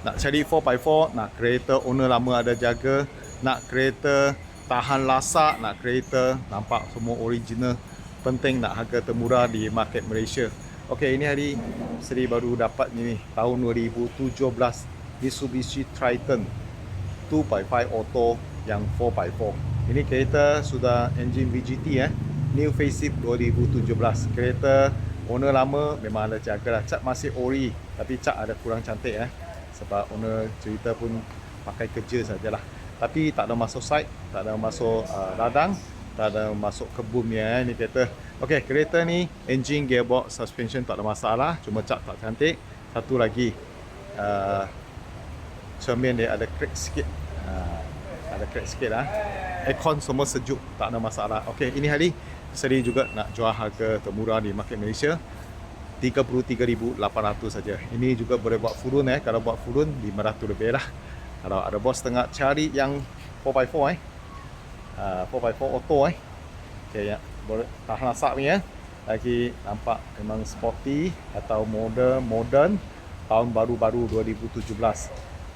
Nak cari 4x4, nak kereta owner lama ada jaga, nak kereta tahan lasak, nak kereta nampak semua original, penting nak harga termurah di market Malaysia. Okey, ini hari Seri baru dapat ni tahun 2017 Mitsubishi Triton 2.5 auto yang 4x4. Ini kereta sudah engine VGT new facelift 2017. Kereta owner lama memang ada jaga lah. Cat masih ori tapi cat ada kurang cantik sebab owner cerita pun pakai kerja sajalah. Tapi tak ada masuk site, tak ada masuk ladang, tak ada masuk kebun ni kereta. Okey, kereta ni engine, gearbox, suspension tak ada masalah, cuma cat tak cantik. Satu lagi cermin dia ada crack sikit. Ada crack sikit aircon semua sejuk, tak ada masalah. Okey, ini hari Seri juga nak jual harga termurah di market Malaysia 33,800 saja. Ini juga boleh buat full run kalau buat full run 500 lebih lah. Kalau ada bos tengah cari yang 4x4 4x4 auto okey ya, boleh tahan lasak ni lagi nampak memang sporty atau modern tahun baru-baru 2017.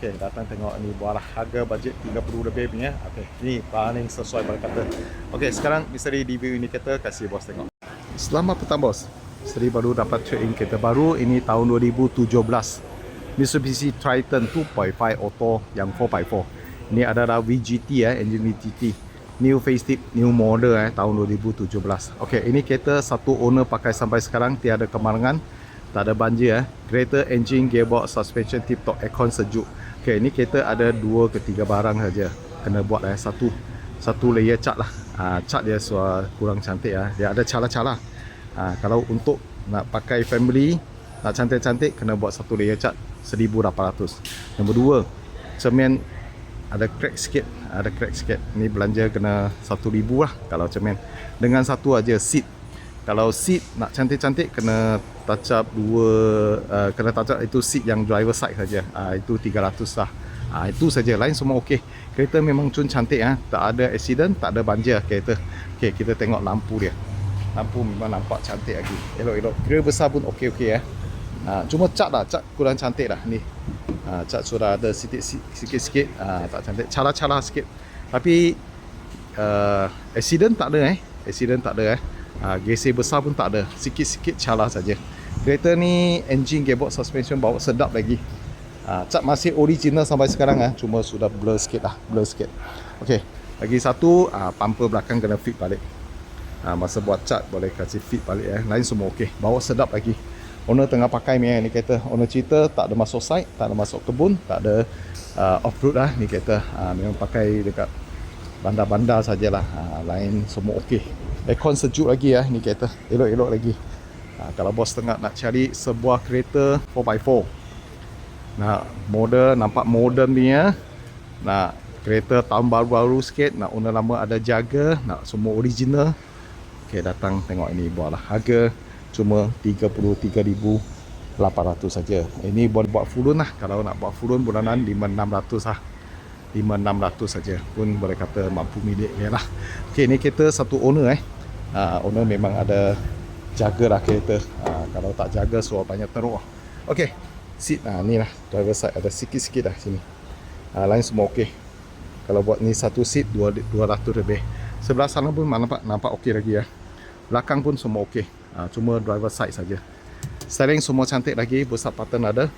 Okey, datang tengok ni buahlah, harga bajet 30 lebih punya. Okey, ni paling sesuai pada kata. Okey, sekarang Seri review ini kereta, kasih bos tengok. Selamat petang bos. Seri baru dapat trade-in kereta baru, ini tahun 2017 Mitsubishi Triton 2.5 auto yang 4x4. Ini adalah VGT engine VGT. New facelift, new model tahun 2017. Okey, ini kereta satu owner pakai sampai sekarang, tiada kemalangan, tak ada banjir Kereta engine, gearbox, suspension tip top, aircon sejuk. Okey, ini kereta ada 2 ke 3 barang saja. Kena buat satu layer cat lah. Cat dia kurang cantik Dia ada cala-cala. Kalau untuk nak pakai family, nak cantik-cantik, kena buat satu layer cat 1,800. Nombor 2, cermin ada crack sikit, Ni belanja kena 1,000 lah kalau cermin. Dengan satu aja seat. Kalau seat nak cantik-cantik kena touch up kena touch up itu seat yang driver side saja. Itu 300 lah. Itu saja, lain semua okey. Kereta memang cun cantik tak ada accident, tak ada banjir kereta. Okey, kita tengok lampu dia. Lampu memang nampak cantik lagi. Elok-elok. Grill besar pun okey. Cuma cat kurang cantik lah ni. Cat sudah ada sikit-sikit tak cantik, cala-cala sikit. Tapi accident tak ada Geser besar pun tak ada, sikit-sikit cala saja. Kereta ni engine, gearbox, suspension bawa sedap lagi. Cat masih original sampai sekarang cuma sudah blur sikit. Okey, lagi satu bumper belakang kena fit balik. Masa buat cat boleh kasih fit balik lain semua okey. Bawa sedap lagi. Owner tengah pakai ni kereta. Owner cerita tak ada masuk site, tak ada masuk kebun, tak ada off-road ni kereta. Memang pakai dekat bandar-bandar sajalah. Lain semua okey. Aircon sejuk lagi ni kereta. Elok-elok lagi. Kalau bos tengah nak cari sebuah kereta 4x4, nak model, nampak modern ni nak kereta tahun baru-baru sikit, nak owner lama ada jaga, nak semua original, okey, datang tengok ini buahlah. Harga cuma 33,800 saja. Ini boleh buat full run lah. Kalau nak buat full run bulanan 5,600 lah. 5,600 saja pun boleh kata mampu milik dia lah. Okey, ni kereta satu owner owner memang ada jagalah kereta. Kalau tak jaga suara banyak teruk. Okey, seat ni lah, driver side ada sikit-sikit sini. Lain semua okey. Kalau buat ni satu seat 200 lebih. Sebelah sana pun nampak okey lagi Belakang pun semua okey. Cuma driver side saja. Steering semua cantik lagi, pusat pattern ada.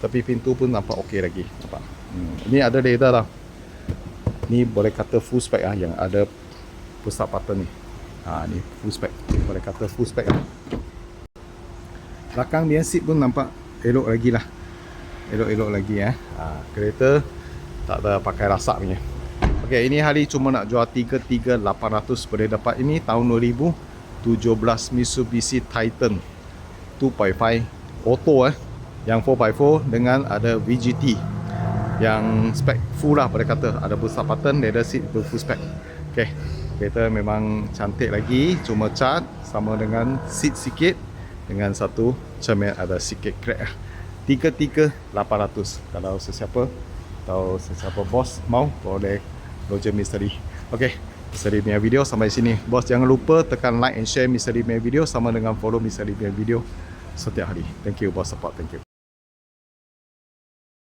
Tapi pintu pun nampak okey lagi. Nampak. Ini ada leather lah. Ni boleh kata full spec yang ada pusat pattern ni. Ni full spec. Boleh kata full spec Belakang dia seat pun nampak elok lagi lah. Elok-elok lagi kereta tak ada pakai rasak punya. Okey, ini hari cuma nak jual 33,800. Boleh dapat ini tahun 2017 Mitsubishi Triton 2.5 auto yang 4x4 dengan ada VGT yang spek full lah boleh kata. Ada pusat pattern, leather seat, itu full spec. Okey, kereta memang cantik lagi, cuma cat sama dengan seat sikit, dengan satu cermin ada sikit crack 33,800. Kalau sesiapa atau sesiapa bos mau, boleh Roger Misteri. Okey, Misteri punya video sampai sini. Bos jangan lupa tekan like and share Misteri punya video sama dengan follow Misteri punya video setiap hari. Thank you bos support, thank you.